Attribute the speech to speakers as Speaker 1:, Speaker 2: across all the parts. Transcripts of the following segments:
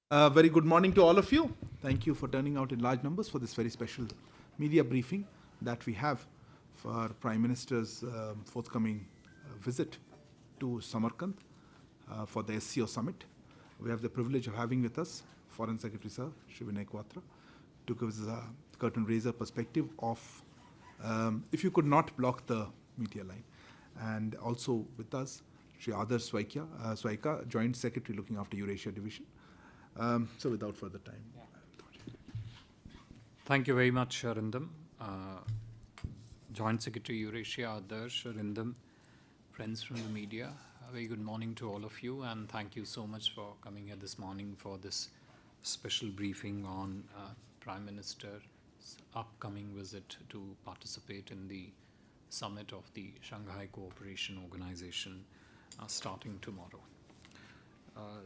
Speaker 1: Very good morning to all of you. Thank you for turning out in large numbers for this very special media briefing that we have for Prime Minister's forthcoming visit to Samarkand for the SCO summit. We have the privilege of having with us Foreign Secretary Sir Shri Vinay Quatra to give us a curtain raiser perspective of if you could not block the media line. And also with us Shri Adar Swaika, Joint Secretary looking after Eurasia Division. So without further time.
Speaker 2: Thank you very much, Arindam. Joint Secretary Eurasia, Adarsh, Arindam, friends from the media. A very good morning to all of you, and thank you so much for coming here this morning for this special briefing on Prime Minister's upcoming visit to participate in the summit of the Shanghai Cooperation Organization starting tomorrow.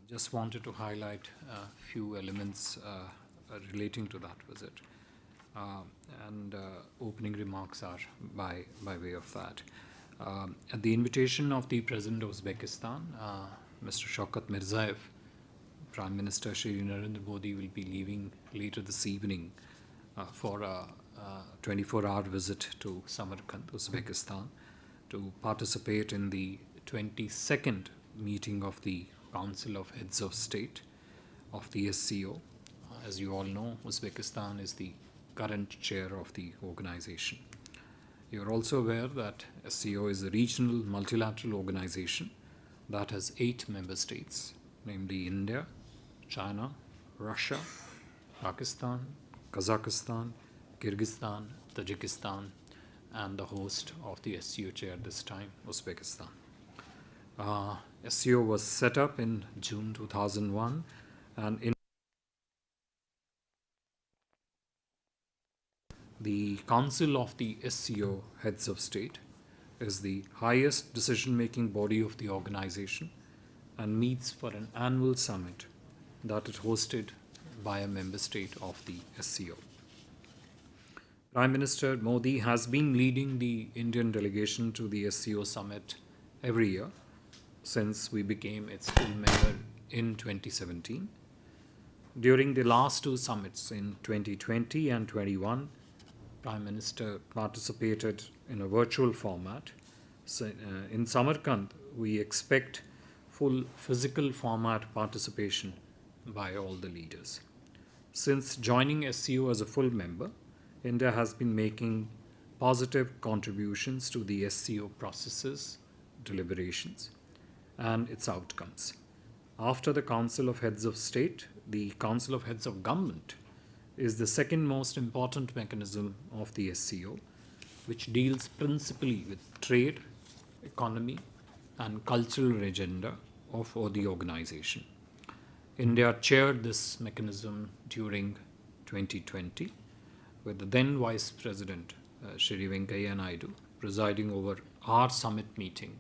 Speaker 2: Just wanted to highlight a few elements relating to that visit. And opening remarks are by way of that. At the invitation of the President of Uzbekistan, Mr. Shaukat Mirzayev, Prime Minister Shri Narendra Modi will be leaving later this evening for a 24-hour visit to Samarkand, Uzbekistan, to participate in the 22nd meeting of the Council of Heads of State of the SCO. As you all know, Uzbekistan is the current chair of the organization. You are also aware that SCO is a regional multilateral organization that has 8 member states, namely India, China, Russia, Pakistan, Kazakhstan, Kyrgyzstan, Tajikistan, and the host of the SCO chair this time, Uzbekistan. SCO was set up in June 2001 and in the Council of the SCO Heads of State is the highest decision-making body of the organization and meets for an annual summit that is hosted by a member state of the SCO. Prime Minister Modi has been leading the Indian delegation to the SCO summit every year since we became its full member in 2017. During the last 2 summits in 2020 and 21, Prime Minister participated in a virtual format. So, in Samarkand, we expect full physical format participation by all the leaders. Since joining SCO as a full member, India has been making positive contributions to the SCO processes, deliberations, and its outcomes. After the Council of Heads of State, the Council of Heads of Government is the second most important mechanism of the SCO, which deals principally with trade, economy, and cultural agenda of the organization. India chaired this mechanism during 2020, with the then Vice President Shri Venkaiah Naidu presiding over our summit meeting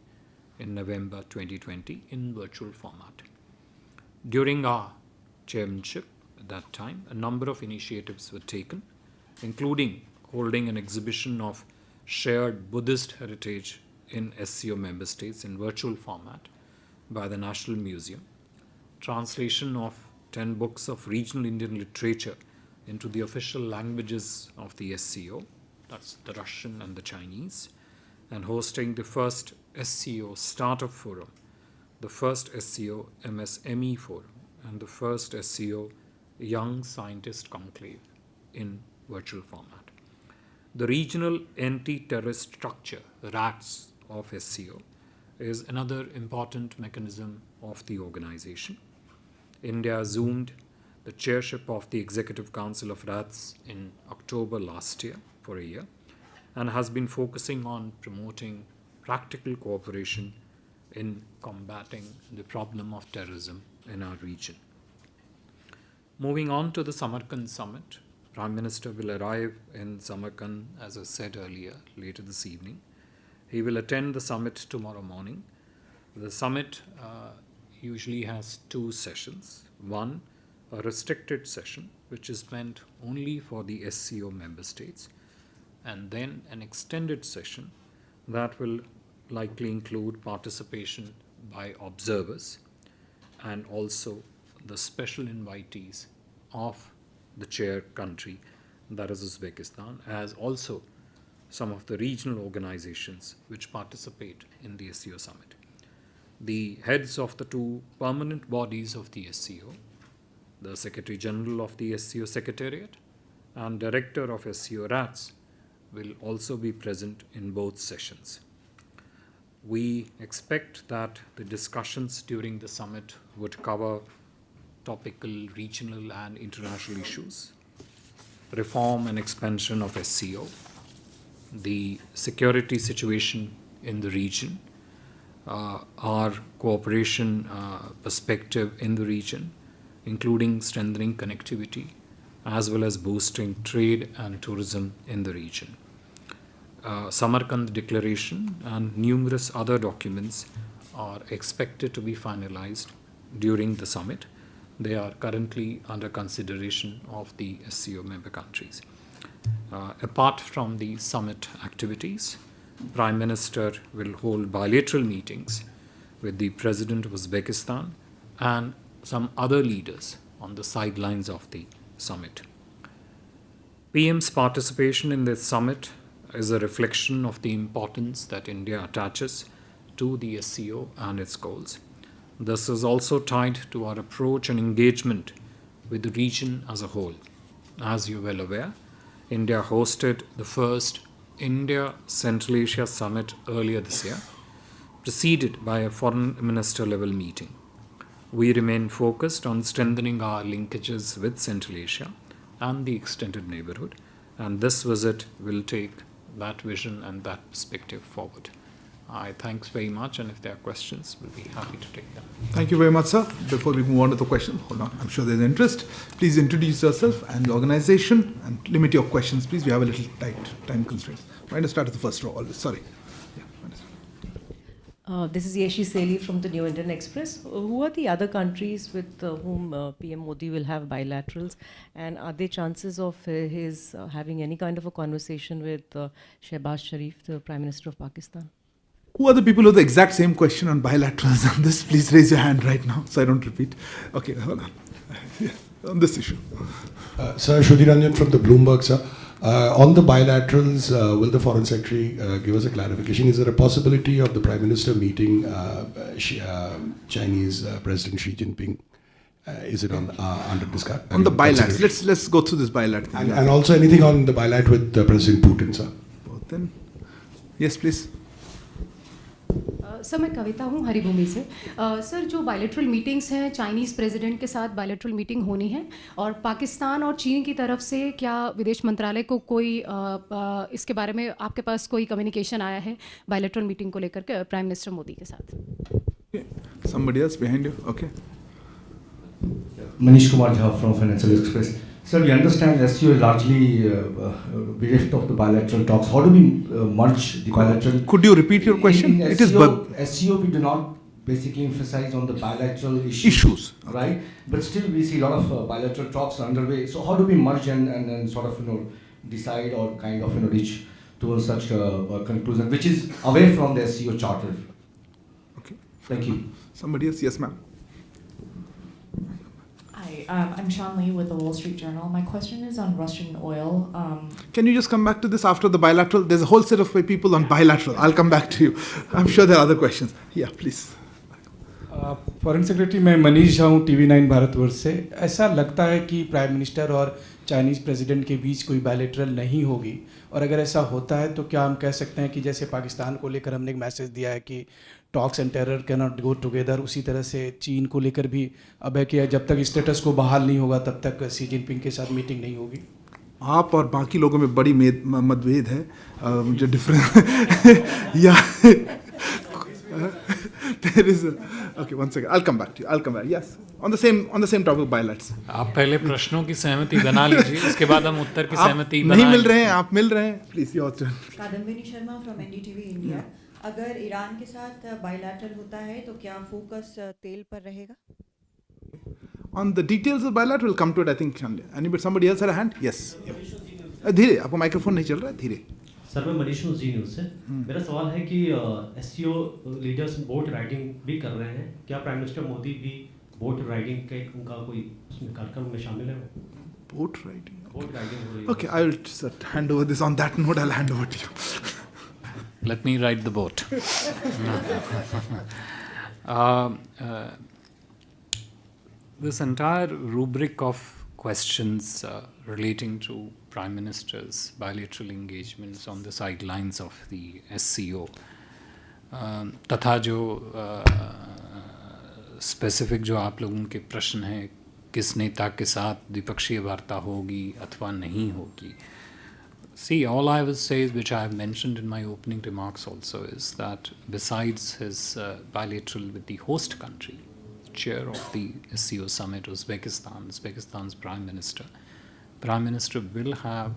Speaker 2: in November 2020 in virtual format. During our chairmanship at that time, a number of initiatives were taken, including holding an exhibition of shared Buddhist heritage in SCO member states in virtual format by the National Museum, translation of 10 books of regional Indian literature into the official languages of the SCO, that's the Russian and the Chinese, and hosting the first SCO Startup Forum, the first SCO MSME Forum, and the first SCO Young Scientist Conclave in virtual format. The regional anti-terrorist structure, RATS, of SCO is another important mechanism of the organization. India assumed the chairship of the Executive Council of RATS in October last year for a year and has been focusing on promoting practical cooperation in combating the problem of terrorism in our region. Moving on to the Samarkand summit, Prime Minister will arrive in Samarkand, as I said earlier, later this evening. He will attend the summit tomorrow morning. The summit usually has 2 sessions. One, a restricted session, which is meant only for the SCO member states, and then an extended session that will likely include participation by observers and also the special invitees of the chair country, that is Uzbekistan, as also some of the regional organizations which participate in the SCO summit. The heads of the two permanent bodies of the SCO, the Secretary General of the SCO Secretariat and Director of SCO RATS, will also be present in both sessions. We expect that the discussions during the summit would cover topical, regional and international issues, reform and expansion of SCO, the security situation in the region, our cooperation perspective in the region, including strengthening connectivity, as well as boosting trade and tourism in the region. Samarkand Declaration and numerous other documents are expected to be finalized during the summit. They are currently under consideration of the SCO member countries. Apart from the summit activities, Prime Minister will hold bilateral meetings with the President of Uzbekistan and some other leaders on the sidelines of the summit. PM's participation in this summit is a reflection of the importance that India attaches to the SCO and its goals. This is also tied to our approach and engagement with the region as a whole. As you're well aware, India hosted the first India-Central Asia Summit earlier this year, preceded by a foreign minister level meeting. We remain focused on strengthening our linkages with Central Asia and the extended neighborhood, and this visit will take that vision and that perspective forward. I thanks very much, and if there are questions, we'll be happy to take them.
Speaker 1: Thank you very much, sir. Before we move on to the question, hold on, I'm sure there's interest. Please introduce yourself and the organization and limit your questions, please. We have a little tight time constraints. Mind to start at the first row always. Sorry.
Speaker 3: This is Yeshi Seli from the New Indian Express. Who are the other countries with whom PM Modi will have bilaterals? And are there chances of his having any kind of a conversation with Shehbaz Sharif, the Prime Minister of Pakistan?
Speaker 1: Who are the people who have the exact same question on bilaterals on this? Please raise your hand right now so I don't repeat. Okay, hold on. Yes, on this issue.
Speaker 4: Sir, Shudhiranjan from the Bloomberg, sir. On the bilaterals, will the Foreign Secretary give us a clarification? Is there a possibility of the Prime Minister meeting Chinese President Xi Jinping? Is it under discussion?
Speaker 1: On the bilaterals, let's go through this bilateral.
Speaker 4: And also anything on the bilateral with President Putin, sir?
Speaker 1: Putin? Yes, please.
Speaker 5: Sir मैं कविता हूँ हरिभूमि से। Sir जो bilateral meetings हैं Chinese president के साथ bilateral meeting होनी है और पाकिस्तान और चीन की तरफ से क्या विदेश मंत्रालय को कोई इसके बारे में आपके पास कोई कम्युनिकेशन आया है बायलैटरल मीटिंग को लेकर के प्राइम मिनिस्टर मोदी के साथ?
Speaker 1: Somebody else behind you. Okay.
Speaker 6: Manish Kumar Jha from Financial Express. Sir, we understand SCO is largely bereft of the bilateral talks. How do we merge the bilateral?
Speaker 1: Could you repeat your question?
Speaker 6: In SCO, we do not basically emphasize on the bilateral issues, right? But still, we see a lot of bilateral talks underway. So, how do we merge and sort of decide or kind of reach towards such a conclusion, which is away from the SCO charter?
Speaker 1: Okay.
Speaker 6: Thank you.
Speaker 1: Somebody else? Yes, ma'am.
Speaker 7: Hi, I'm Sean Lee with the Wall Street Journal. My question is on Russian oil.
Speaker 1: Can you just come back to this after the bilateral? There's a whole set of people on bilateral. I'll come back to you. I'm sure there are other questions. Yeah, please.
Speaker 8: Foreign secretary मैं मनीष झा हूँ TV9 Bharatvarsh से। ऐसा लगता है कि prime minister और Chinese president के बीच कोई बायलैटरल नहीं होगी, और अगर ऐसा होता है तो क्या हम कह सकते हैं कि जैसे पाकिस्तान को लेकर हमने एक मैसेज दिया है कि talks and terror can not go together, उसी तरह से चीन को लेकर भी अब है कि जब तक स्टेटस को बहाल नहीं होगा तब तक शी जिनपिंग के साथ मीटिंग नहीं होगी?
Speaker 1: आप और बाकी लोगों में बड़ी मतभेद है, जो डिफरेंस या there is a, okay, one second, I'll come back to you. I'll come back. Yes, on the same topic, bilaterals.
Speaker 2: आप पहले प्रश्नों की सहमति बना लीजिए, उसके बाद हम उत्तर की सहमति
Speaker 1: नहीं मिल रहे हैं, आप मिल रहे हैं, please your turn.
Speaker 9: Kadambini Sharma from NDTV India. अगर ईरान के साथ बायलैटरल होता है तो क्या फोकस तेल पर रहेगा?
Speaker 1: On the details of bilateral, come to it. I think somebody else had a hand. Yes. धीरे, आपको माइक्रोफोन नहीं चल रहा है, धीरे।
Speaker 10: सर मैं मनीष हूँ जी न्यूज़ से। मेरा सवाल है कि SCO लीडर्स बोट राइडिंग भी कर रहे हैं, क्या प्राइम मिनिस्टर मोदी भी बोट राइडिंग का उनका कोई उसमें कार्यक्रम में शामिल है वो?
Speaker 1: Boat riding.
Speaker 10: बोट राइडिंग हो रही है।
Speaker 1: Okay, I will hand over this. On that note, I'll hand over to you.
Speaker 2: Let me ride the boat. This entire rubric of questions relating to Prime Minister's bilateral engagements on the sidelines of the SCO, तथा जो specific जो आप लोगों के प्रश्न हैं, किस नेता के साथ द्विपक्षीय वार्ता होगी अथवा नहीं होगी. See, all I will say, which I have mentioned in my opening remarks also, is that besides his bilateral with the host country, chair of the SCO summit, Uzbekistan's Prime Minister will have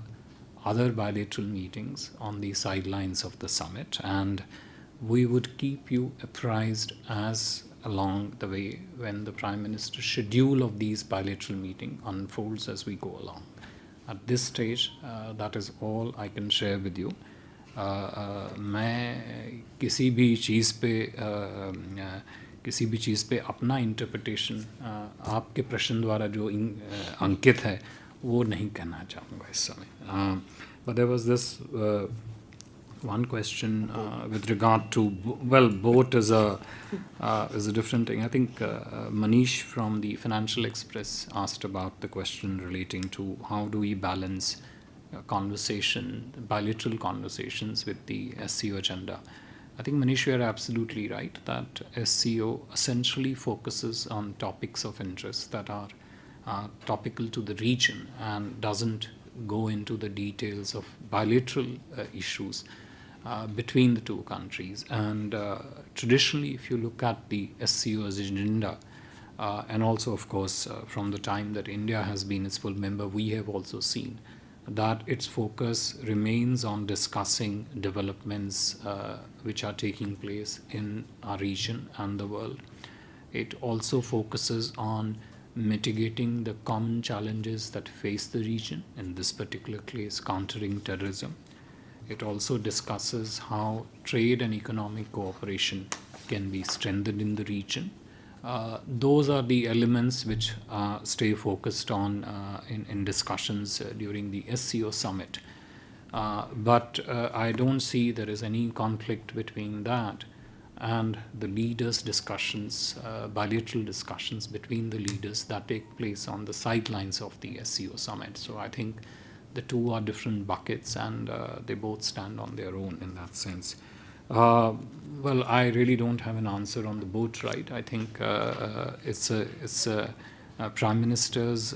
Speaker 2: other bilateral meetings on the sidelines of the summit, and we would keep you apprised as along the way when the Prime Minister's schedule of these bilateral meetings unfolds as we go along. At this stage, that is all I can share with you. मैं किसी भी चीज़ पे अपना interpretation आपके प्रश्न द्वारा जो अंकित है वो नहीं कहना चाहूँगा इस समय. But there was this one question with regard to, well, boat is a different thing. I think Manish from the Financial Express asked about the question relating to how do we balance bilateral conversations with the SCO agenda. I think, Manish, you are absolutely right that SCO essentially focuses on topics of interest that are topical to the region and doesn't go into the details of bilateral issues between the two countries. And traditionally, if you look at the SCO's agenda, and also, of course, from the time that India has been its full member, we have also seen that its focus remains on discussing developments which are taking place in our region and the world. It also focuses on mitigating the common challenges that face the region, in this particular case, countering terrorism. It also discusses how trade and economic cooperation can be strengthened in the region. Those are the elements which stay focused on in discussions during the SCO summit. But I don't see there is any conflict between that and the leaders' discussions, bilateral discussions between the leaders that take place on the sidelines of the SCO summit. So I think the two are different buckets and they both stand on their own in that sense. Well, I really don't have an answer on the boat ride. I think it's a Prime Minister's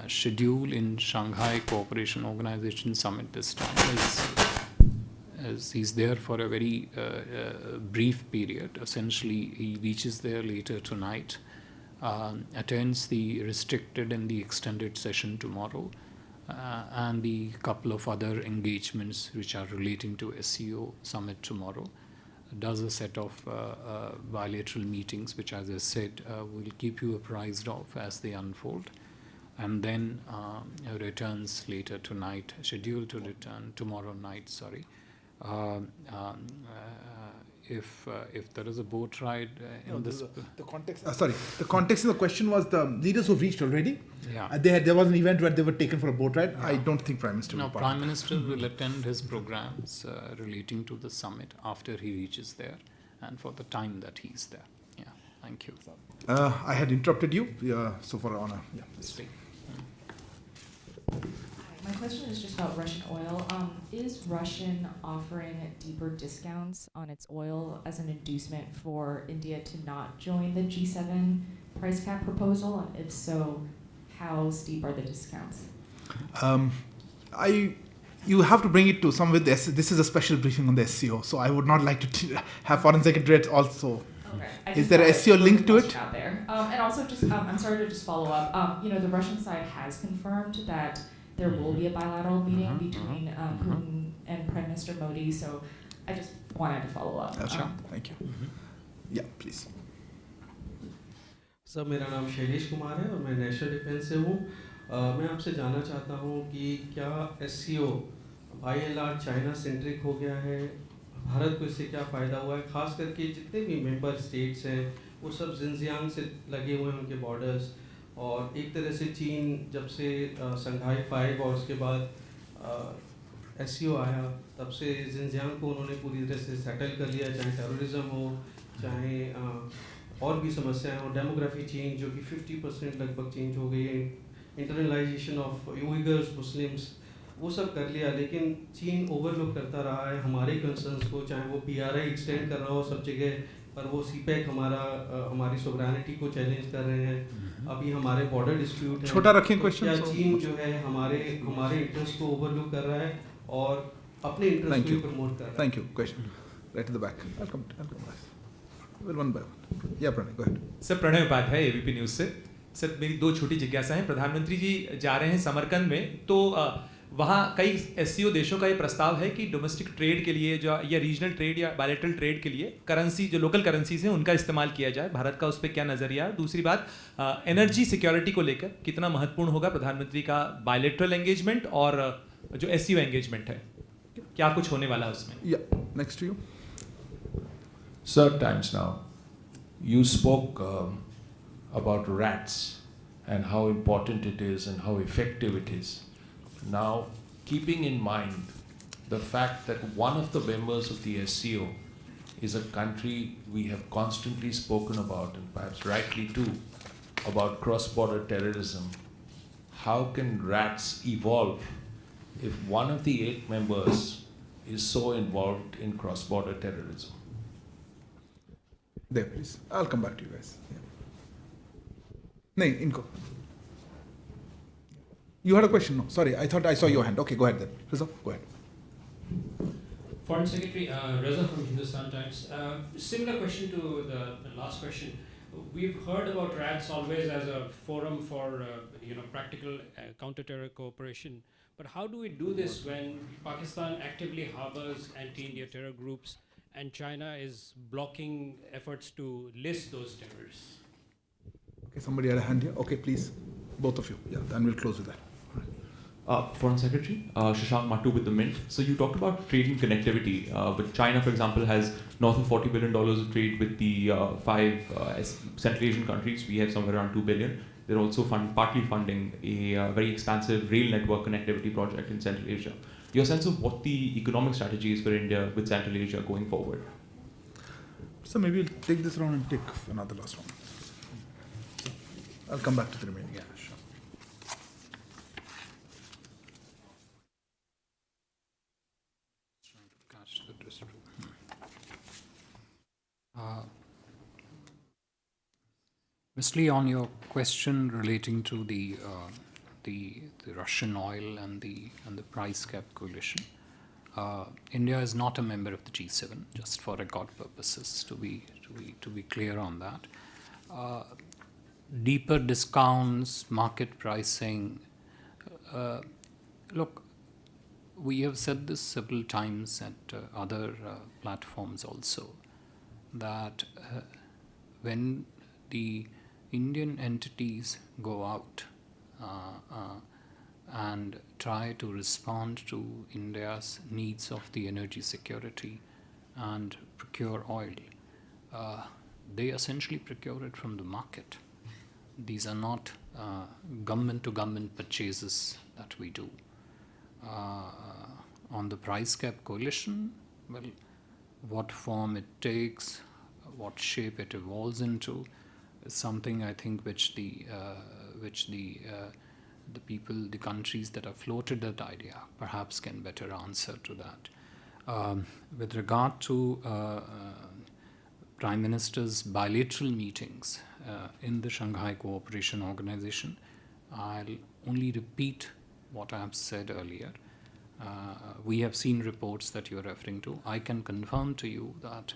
Speaker 2: schedule in Shanghai Cooperation Organization Summit this time. As he's there for a very brief period. Essentially, he reaches there later tonight, attends the restricted and the extended session tomorrow, and the couple of other engagements which are relating to SCO summit tomorrow, does a set of bilateral meetings which, as I said, we'll keep you apprised of as they unfold, and then returns later tonight, scheduled to return tomorrow night, sorry. If there is a boat ride in this...
Speaker 1: The context... the context of the question was the leaders who've reached already.
Speaker 2: Yeah.
Speaker 1: There was an event where they were taken for a boat ride. Yeah. I don't think Prime Minister will
Speaker 2: Prime Minister will attend his programs relating to the summit after he reaches there and for the time that he's there. Yeah, thank you.
Speaker 1: I had interrupted you, so for honor. Yeah, please.
Speaker 7: My question is just about Russian oil. Is Russian offering deeper discounts on its oil as an inducement for India to not join the G7 price cap proposal? And if so, how steep are the discounts?
Speaker 1: You have to bring it to some with this. This is a special briefing on the SCO, so I would not like to have Foreign Secretariat also.
Speaker 7: Okay.
Speaker 1: Is there a SCO link to it?
Speaker 7: Out there. And also, just I'm sorry to just follow up. The Russian side has confirmed that there will be a bilateral meeting between Putin and Prime Minister Modi, so I just wanted to follow up.
Speaker 1: Sure. Thank you. Yeah, please.
Speaker 11: Sir, मेरा नाम शैलेश कुमार है और मैं national defence से हूँ. मैं आपसे जानना चाहता हूँ कि क्या SCO by and large China centric हो गया है, भारत को इससे क्या फ़ायदा हुआ है, खास करके जितने भी मेंबर स्टेट्स हैं वो सब जिनजियांग से लगे हुए हैं उनके बॉर्डर्स। और एक तरह से चीन जब से संघाई 5 और उसके बाद SCO आया, तब से जिनजियांग को उन्होंने पूरी तरह से सेटल कर लिया, चाहे टेररिज्म हो, चाहे और भी समस्याएं हो, डेमोग्राफी चेंज जो कि 50% लगभग चेंज हो गई है, इंटरनलाइजेशन ऑफ उइगर्स मुस्लिम्स, वो सब कर लिया। लेकिन चीन ओवरलुक करता रहा है हमारे कंसर्न्स को, चाहे वो PRI एक्सटेंड कर रहा हो सब जगह, पर वो CPEC हमारी सोवरेनिटी को चैलेंज कर रहे हैं। अभी हमारे बॉर्डर डिस्प्यूट है,
Speaker 1: छोटा रखें
Speaker 11: तो
Speaker 1: क्वेश्चन।
Speaker 11: क्या चीन जो है हमारे इंटरेस्ट को ओवरलुक कर रहा है और अपने इंटरेस्ट को प्रमोट कर रहा है?
Speaker 1: Thank you. Question right at the back. I'll come back. Well, one by one. Yeah, Pranay, go ahead.
Speaker 12: Sir, Pranay Upadhyay ABP news से। सर, मेरी 2 छोटी जिज्ञासा हैं। प्रधानमंत्री जी जा रहे हैं समरकंद में, तो वहाँ कई SCO देशों का ये प्रस्ताव है कि डोमेस्टिक ट्रेड के लिए जो या रीजनल ट्रेड या बायलैटरल ट्रेड के लिए करेंसी, जो लोकल करेंसीज हैं उनका इस्तेमाल किया जाए। भारत का उस पर क्या नज़रिया है? दूसरी बात, एनर्जी सिक्योरिटी को लेकर कितना महत्वपूर्ण होगा प्रधानमंत्री का बायलैटरल एंगेजमेंट और जो SCO एंगेजमेंट है, क्या कुछ होने वाला है उसमें?
Speaker 1: Yeah, next to you.
Speaker 13: Sir, times now. You spoke about rats and how important it is and how effective it is. Now, keeping in mind the fact that one of the members of the SCO is a country we have constantly spoken about, and perhaps rightly too, about cross-border terrorism, how can rats evolve if one of the 8 members is so involved in cross-border terrorism?
Speaker 1: There, please. I'll come back to you guys. Yeah. No, inko. You had a question? No, sorry. I thought I saw your hand. Okay, go ahead then. Rizal, go ahead.
Speaker 14: Foreign Secretary Reza from Hindustan Times. Similar question to the last question. We've heard about RADS always as a forum for practical counter-terror cooperation. But how do we do this when Pakistan actively harbors anti-India terror groups and China is blocking efforts to list those terrorists?
Speaker 1: Okay, somebody had a hand here. Okay, please, both of you. Yeah, then we'll close with that.
Speaker 15: Foreign Secretary, Shashank Mattu with the Mint. So you talked about trade and connectivity, but China, for example, has north of $40 billion of trade with the 5 Central Asian countries. We have somewhere around $2 billion. They're also partly funding a very expansive rail network connectivity project in Central Asia. Your sense of what the economic strategy is for India with Central Asia going forward?
Speaker 1: So maybe we'll take this round and take another last round. I'll come back to the remaining. Yeah, sure.
Speaker 2: Ms. Lee, on your question relating to the Russian oil and the price cap coalition, India is not a member of the G7. Just for record purposes, to be clear on that. Deeper discounts, market pricing. Look, we have said this several times at other platforms also, that when the Indian entities go out and try to respond to India's needs of the energy security and procure oil, they essentially procure it from the market. These are not government-to-government purchases that we do. On the price cap coalition, well, what form it takes, what shape it evolves into, is something I think which the people, the countries that have floated that idea, perhaps can better answer to that. With regard to Prime Minister's bilateral meetings in the Shanghai Cooperation Organization, I'll only repeat what I have said earlier. We have seen reports that you're referring to. I can confirm to you that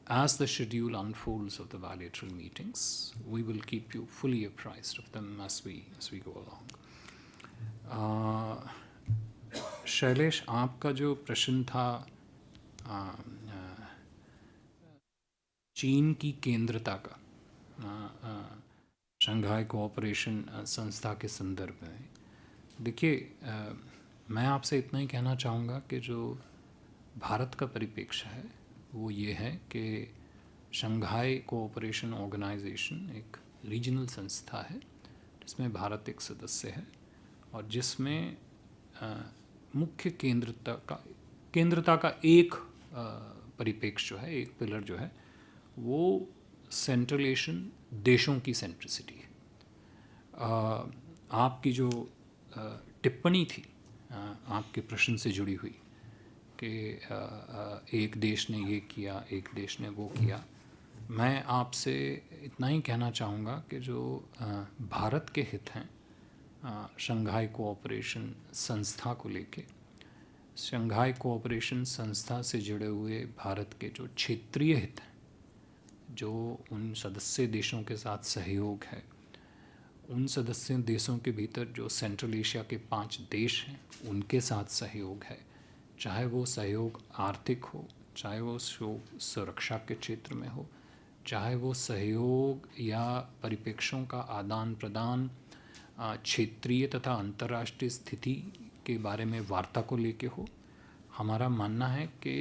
Speaker 2: as the schedule unfolds of the bilateral meetings, we will keep you fully apprised of them as we go along. Shailesh, आपका जो प्रश्न था चीन की केंद्रता का Shanghai cooperation संस्था के संदर्भ में, देखिए, मैं आपसे इतना ही कहना चाहूँगा कि जो भारत का परिप्रेक्ष्य है वो ये है कि शंघाई कोऑपरेशन ऑर्गेनाइजेशन एक रीजनल संस्था है जिसमें भारत एक सदस्य है और जिसमें मुख्य केंद्रता का एक परिप्रेक्ष्य जो है, एक पिलर जो है, वो सेंट्रल एशियन देशों की सेंट्रिसिटी है। आपकी जो टिप्पणी थी आपके प्रश्न से जुड़ी हुई कि एक देश ने ये किया, एक देश ने वो किया, मैं आपसे इतना ही कहना चाहूँगा कि जो भारत के हित हैं शंघाई कोऑपरेशन संस्था को लेके, शंघाई कोऑपरेशन संस्था से जुड़े हुए भारत के जो क्षेत्रीय हित हैं, जो उन सदस्य देशों के साथ सहयोग है, उन सदस्य देशों के भीतर जो सेंट्रल एशिया के 5 देश हैं उनके साथ सहयोग है, चाहे वो सहयोग आर्थिक हो, चाहे वो सुरक्षा के क्षेत्र में हो, चाहे वो सहयोग या परिप्रेक्ष्यों का आदान प्रदान क्षेत्रीय तथा अंतर्राष्ट्रीय स्थिति के बारे में वार्ता को लेके हो। हमारा मानना है कि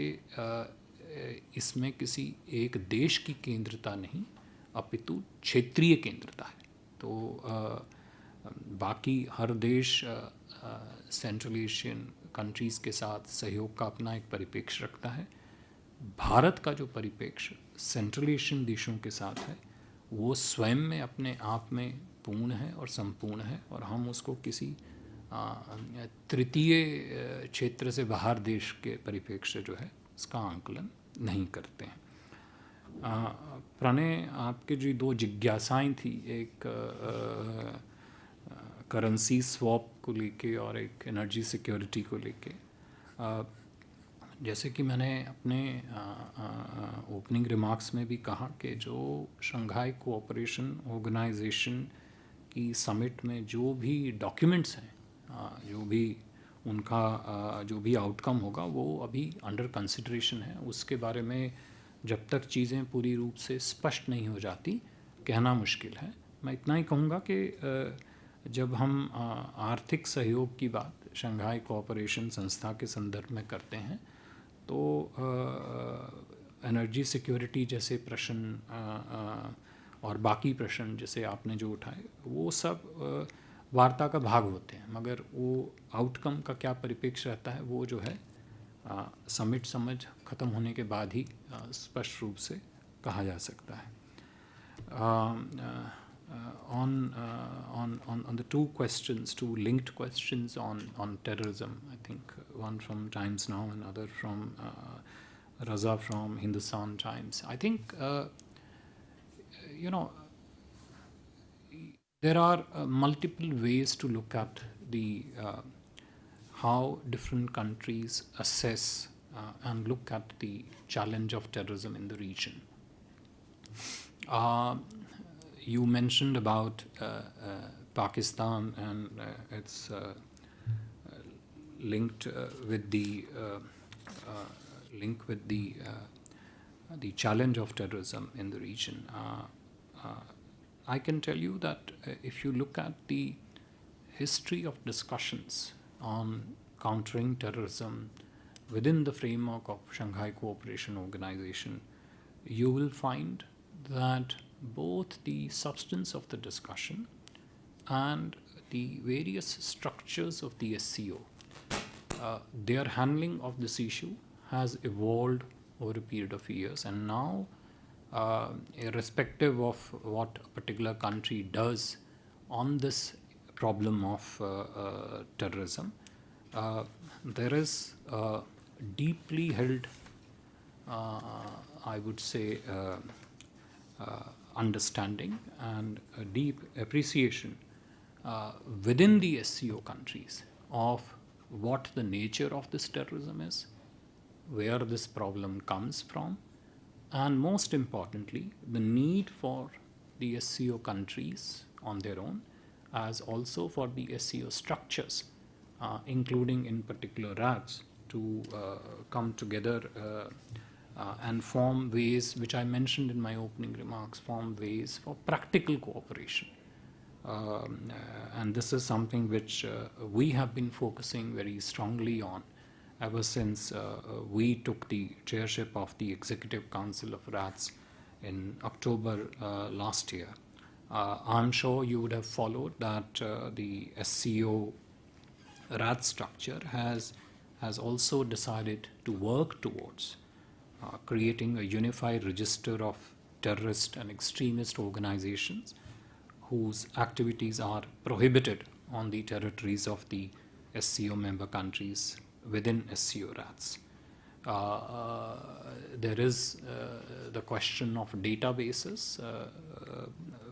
Speaker 2: इसमें किसी एक देश की केंद्रता नहीं अपितु क्षेत्रीय केंद्रता है। तो बाकी हर देश सेंट्रल एशियन कंट्रीज़ के साथ सहयोग का अपना एक परिप्रेक्ष्य रखता है। भारत का जो परिप्रेक्ष्य सेंट्रल एशियन देशों के साथ है वो स्वयं में अपने आप में पूर्ण है और संपूर्ण है और हम उसको किसी तृतीय क्षेत्र से बाहर देश के परिप्रेक्ष्य जो है उसका आंकलन नहीं करते हैं। प्रणय, आपके जो 2 जिज्ञासाएं थी, एक करेंसी स्वैप को लेके और एक एनर्जी सिक्योरिटी को लेके, जैसे कि मैंने अपने ओपनिंग रिमार्क्स में भी कहा कि जो शंघाई कोऑपरेशन ऑर्गेनाइजेशन की समिट में जो भी डॉक्यूमेंट्स हैं, जो भी उनका जो भी आउटकम होगा वो अभी अंडर कंसिडरेशन है। उसके बारे में जब तक चीज़ें पूरी रूप से स्पष्ट नहीं हो जाती कहना मुश्किल है। मैं इतना ही कहूँगा कि जब हम आर्थिक सहयोग की बात शंघाई कोऑपरेशन संस्था के संदर्भ में करते हैं तो एनर्जी सिक्योरिटी जैसे प्रश्न और बाकी प्रश्न जैसे आपने जो उठाए वो सब वार्ता का भाग होते हैं, मगर वो आउटकम का क्या परिप्रेक्ष्य रहता है वो जो है समिट समझ ख़त्म होने के बाद ही स्पष्ट रूप से कहा जा सकता है। On the 2 questions, 2 linked questions on terrorism, I think one from Times Now and other from Raza from Hindustan Times. I think there are multiple ways to look at the how different countries assess and look at the challenge of terrorism in the region. You mentioned about Pakistan and it's linked with the the challenge of terrorism in the region. I can tell you that if you look at the history of discussions on countering terrorism within the framework of Shanghai Cooperation Organization, you will find that both the substance of the discussion and the various structures of the SCO, their handling of this issue has evolved over a period of years, and now irrespective of what a particular country does on this problem of terrorism, there is deeply held, I would say, understanding and a deep appreciation within the SCO countries of what the nature of this terrorism is, where this problem comes from, and most importantly, the need for the SCO countries on their own, as also for the SCO structures, including in particular RADs, to come together and form ways, which I mentioned in my opening remarks, form ways for practical cooperation. And this is something which we have been focusing very strongly on ever since we took the chairship of the Executive Council of RATS in October last year. I'm sure you would have followed that the SCO RAT structure has also decided to work towards creating a unified register of terrorist and extremist organizations whose activities are prohibited on the territories of the SCO member countries within SCO RATs. There is the question of databases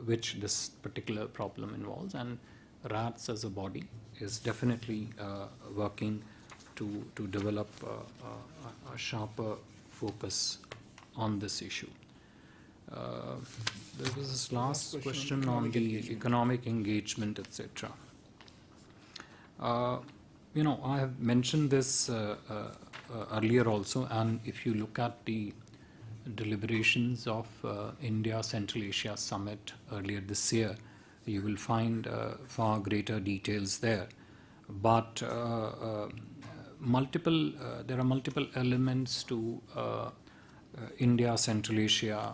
Speaker 2: which this particular problem involves, and RATs as a body is definitely working to develop a sharper focus on this issue. There was this last question on the economic engagement, etc. I have mentioned this earlier also, and if you look at the deliberations of India Central Asia Summit earlier this year, you will find far greater details there. But there are multiple elements to India Central Asia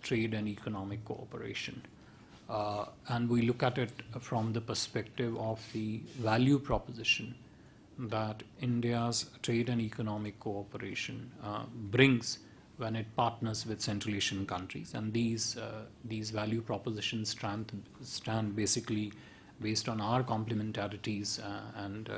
Speaker 2: trade and economic cooperation. And we look at it from the perspective of the value proposition that India's trade and economic cooperation brings when it partners with Central Asian countries. And these value propositions stand basically based on our complementarities and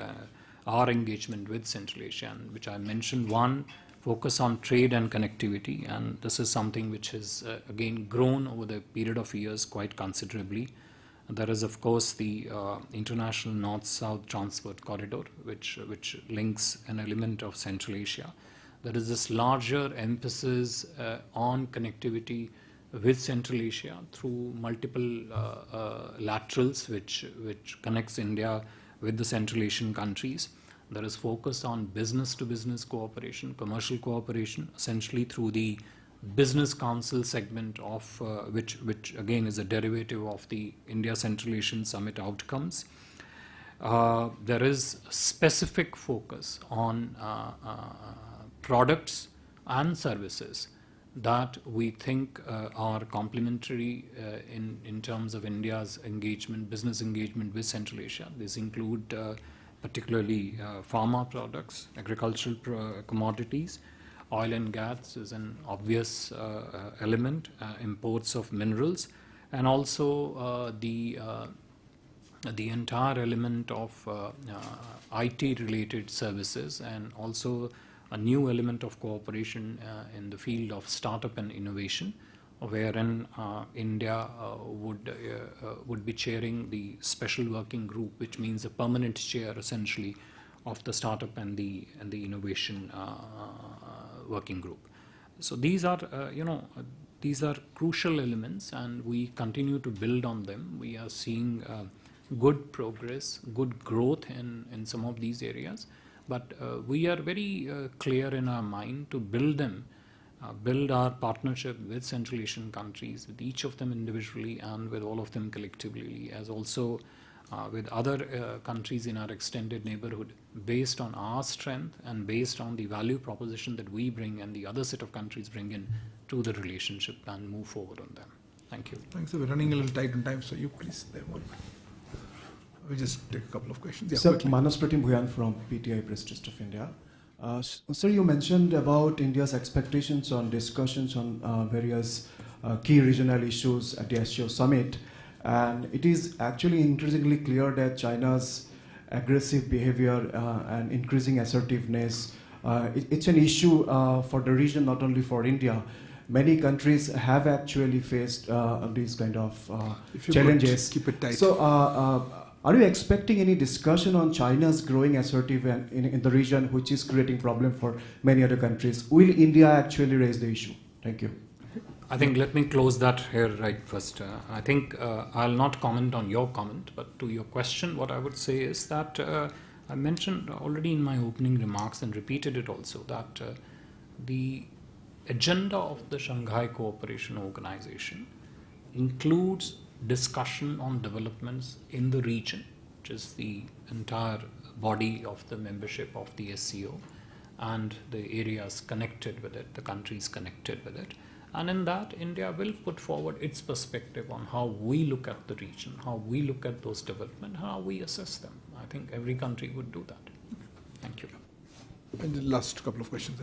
Speaker 2: our engagement with Central Asia, and which I mentioned. One, focus on trade and connectivity, and this is something which has again grown over the period of years quite considerably. There is, of course, the International North-South Transport Corridor, which links an element of Central Asia. There is this larger emphasis on connectivity with Central Asia through multiple laterals, which connects India with the Central Asian countries. There is focus on business-to-business cooperation, commercial cooperation, essentially through the Business Council segment of which again is a derivative of the India Central Asian Summit outcomes. There is specific focus on products and services that we think are complementary in terms of India's engagement, business engagement with Central Asia. These include particularly pharma products, agricultural commodities. Oil and gas is an obvious element, imports of minerals, and also the entire element of IT-related services, and also a new element of cooperation in the field of startup and innovation, wherein India would be chairing the special working group, which means a permanent chair essentially of the startup and the innovation working group. So these are crucial elements, and we continue to build on them. We are seeing good progress, good growth in some of these areas, but we are very clear in our mind to build them, build our partnership with Central Asian countries, with each of them individually and with all of them collectively, as also with other countries in our extended neighborhood, based on our strength and based on the value proposition that we bring and the other set of countries bring in to the relationship, and move forward on them. Thank you.
Speaker 1: Thanks. So we're running a little tight on time, so you please there one minute. We'll just take a couple of questions. Yeah,
Speaker 16: Sir, Manas Pratim Bhuyan from PTI Press Trust of India. Sir, you mentioned about India's expectations on discussions on various key regional issues at the SCO summit. And it is actually increasingly clear that China's aggressive behavior and increasing assertiveness, it's an issue for the region, not only for India. Many countries have actually faced these kind of challenges.
Speaker 1: Keep it tight.
Speaker 16: So, are you expecting any discussion on China's growing assertiveness in the region, which is creating problem for many other countries? Will India actually raise the issue? Thank you.
Speaker 2: I think let me close that here right first. I think I'll not comment on your comment, but to your question, what I would say is that I mentioned already in my opening remarks and repeated it also, that the agenda of the Shanghai Cooperation Organization includes discussion on developments in the region, which is the entire body of the membership of the SCO and the areas connected with it, the countries connected with it, And in that, India will put forward its perspective on how we look at the region, how we look at those developments, how we assess them. I think every country would do that. Thank you.
Speaker 1: And the last couple of questions.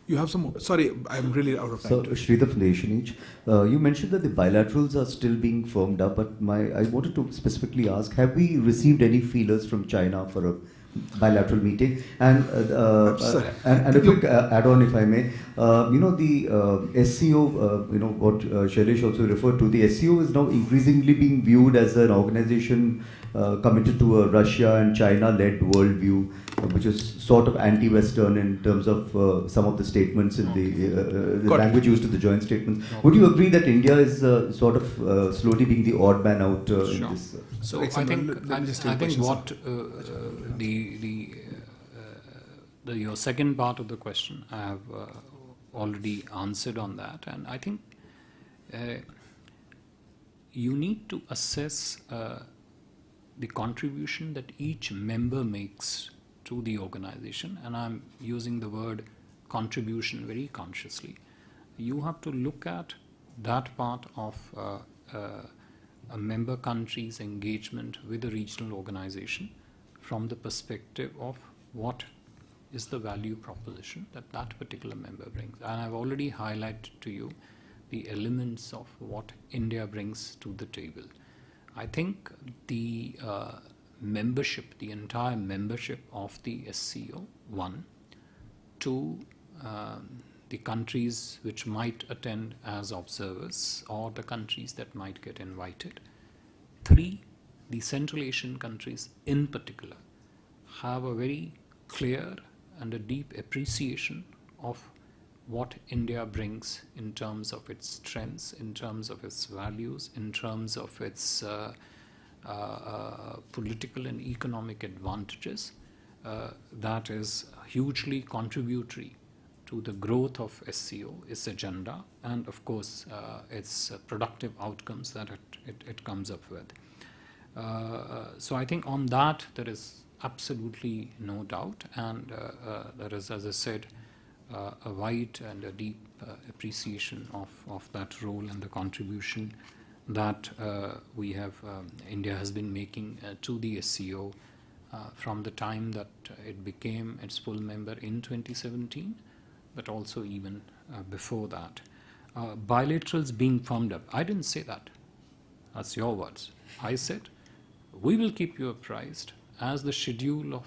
Speaker 1: You have some more? Sorry, I'm really out of time.
Speaker 17: So, Sridhar from the Asian Age. You mentioned that the bilaterals are still being firmed up, but I wanted to specifically ask, have we received any feelers from China for a bilateral meeting? And a quick add-on, if I may. The SCO, what Shailesh also referred to, the SCO is now increasingly being viewed as an organization committed to a Russia and China-led worldview, which is sort of anti-Western in terms of some of the statements in the language used in the joint statements. Would you agree that India is sort of slowly being the odd man out in this?
Speaker 2: So I think what your second part of the question, I have already answered on that, and I think you need to assess the contribution that each member makes to the organization, and I'm using the word contribution very consciously. You have to look at that part of a member country's engagement with a regional organization from the perspective of what is the value proposition that that particular member brings. And I've already highlighted to you the elements of what India brings to the table. I think the membership, the entire membership of the SCO, 1, 2, the countries which might attend as observers or the countries that might get invited. 3, the Central Asian countries in particular have a very clear and a deep appreciation of what India brings in terms of its strengths, in terms of its values, in terms of its political and economic advantages, that is hugely contributory to the growth of SCO, its agenda, and of course its productive outcomes that it comes up with. So I think on that there is absolutely no doubt, and there is, as I said, a wide and a deep appreciation of that role and the contribution that India has been making to the SCO from the time that it became its full member in 2017, but also even before that. Bilaterals being firmed up, I didn't say that. That's your words. I said, we will keep you apprised as the schedule of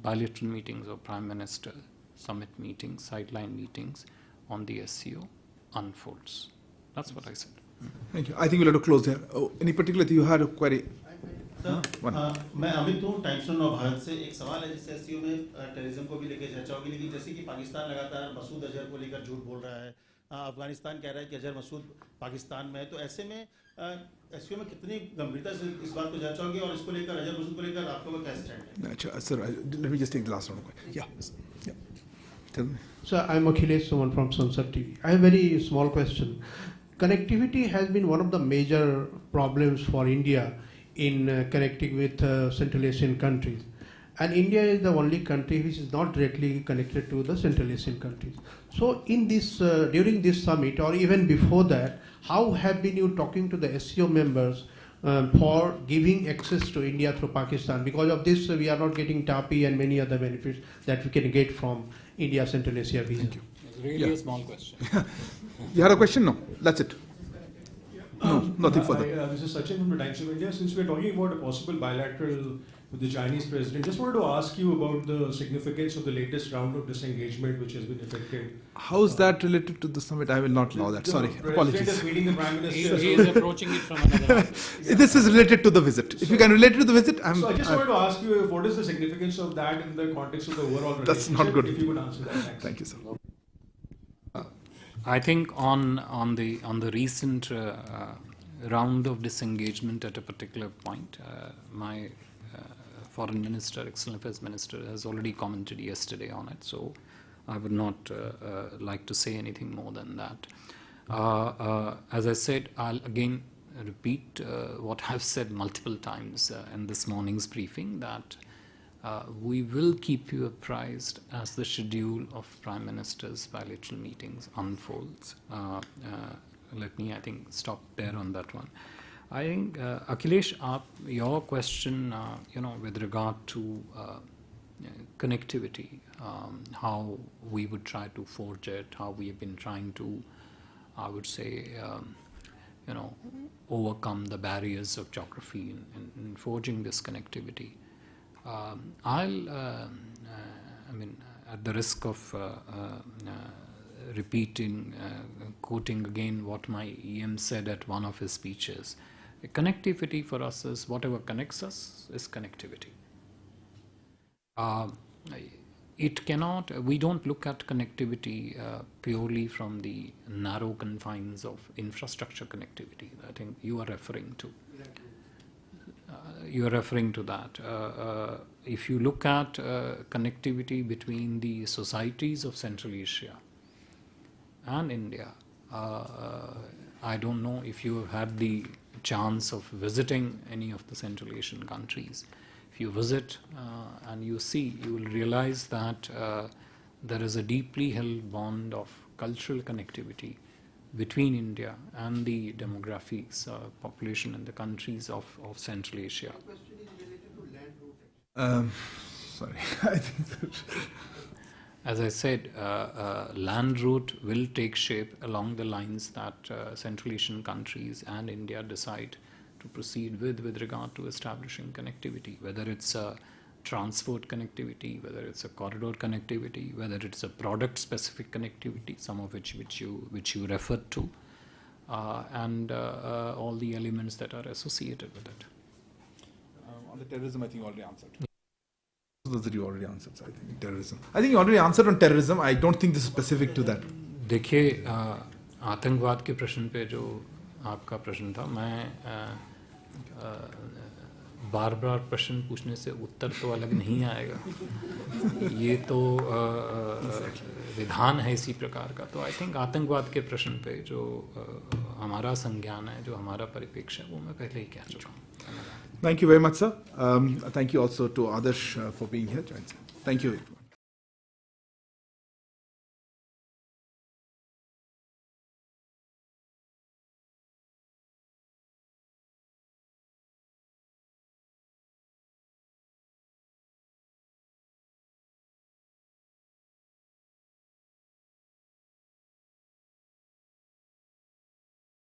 Speaker 2: bilateral meetings or Prime Minister summit meetings, sideline meetings on the SCO unfolds. That's what I said.
Speaker 1: Thank you. I think we'll have to close there. Any particular thing you had a query?
Speaker 10: मैं अमित हूँ times of Bharat से। एक सवाल है जिससे SCO में terrorism को भी लेकर चर्चा होगी, लेकिन जैसे कि पाकिस्तान लगातार मसूद अजहर को लेकर झूठ बोल रहा है, अफगानिस्तान कह रहा है कि अजहर मसूद पाकिस्तान में है, तो ऐसे में एससीओ में कितनी गंभीरता से इस बात को चर्चा होगी और इसको लेकर अजहर मसूद को लेकर आपका क्या स्टैंड है?
Speaker 1: अच्छा sir, let me just take the last one. Yeah. Tell me.
Speaker 18: Sir, I'm Akhilesh Suman from Sansad TV. I have a very small question. Connectivity has been one of the major problems for India in connecting with Central Asian countries. And India is the only country which is not directly connected to the Central Asian countries. So in this, during this summit or even before that, how have been you talking to the SCO members for giving access to India through Pakistan? Because of this, we are not getting TAPI and many other benefits that we can get from India Central Asia visa.
Speaker 1: Thank you.
Speaker 2: It's really a small question.
Speaker 1: You had a question? No, that's it. No, nothing further.
Speaker 19: This is Sachin from the Times of India. Since we're talking about a possible bilateral with the Chinese president, just wanted to ask you about the significance of the latest round of disengagement which has been effected.
Speaker 1: How is that related to the summit? I will not allow that. Sorry, apologies.
Speaker 19: Is meeting the Prime Minister.
Speaker 2: He is approaching it from another angle.
Speaker 1: This is related to the visit. If you can relate it to the visit,
Speaker 19: So I just wanted to ask you, what is the significance of that in the context of the overall relationship?
Speaker 1: That's not good.
Speaker 19: If you could answer that. Thanks.
Speaker 1: Thank you, sir.
Speaker 2: I think on the recent round of disengagement at a particular point, my Foreign Minister, External Affairs Minister, has already commented yesterday on it, so I would not like to say anything more than that. As I said, I'll again repeat what I've said multiple times in this morning's briefing, that We will keep you apprised as the schedule of Prime Minister's bilateral meetings unfolds. Let me, I think, stop there on that one. I think, Akhilesh, your question, with regard to connectivity, how we would try to forge it, how we have been trying to, I would say, overcome the barriers of geography in forging this connectivity. At the risk of quoting again what my EM said at one of his speeches, connectivity for us is whatever connects us is connectivity. We don't look at connectivity purely from the narrow confines of infrastructure connectivity. I think you are referring to. You are referring to that. If you look at connectivity between the societies of Central Asia and India, I don't know if you have had the chance of visiting any of the Central Asian countries. If you visit and you see, you will realize that there is a deeply held bond of cultural connectivity between India and the demographics, population in the countries of Central Asia.
Speaker 1: The question is related to land route. Sorry, I think that
Speaker 2: as I said, land route will take shape along the lines that Central Asian countries and India decide to proceed with regard to establishing connectivity, whether it's a transport connectivity, whether it's a corridor connectivity, whether it's a product-specific connectivity, some of which you referred to, and all the elements that are associated with it.
Speaker 1: On the terrorism, I think you already answered. Those that you already answered, so I think terrorism. I think you already answered on terrorism. I don't think this is specific to that.
Speaker 2: देखिए, आतंकवाद के प्रश्न पे जो आपका प्रश्न था, मैं बार बार प्रश्न पूछने से उत्तर तो अलग नहीं आएगा. ये तो विधान है इसी प्रकार का. तो आई थिंक आतंकवाद के प्रश्न पे जो हमारा संज्ञान है, जो हमारा परिप्रेक्ष्य है, वो मैं पहले ही कह चुका हूँ.
Speaker 1: Thank you very much, sir. Thank you also to Adarsh for being here. Thank you.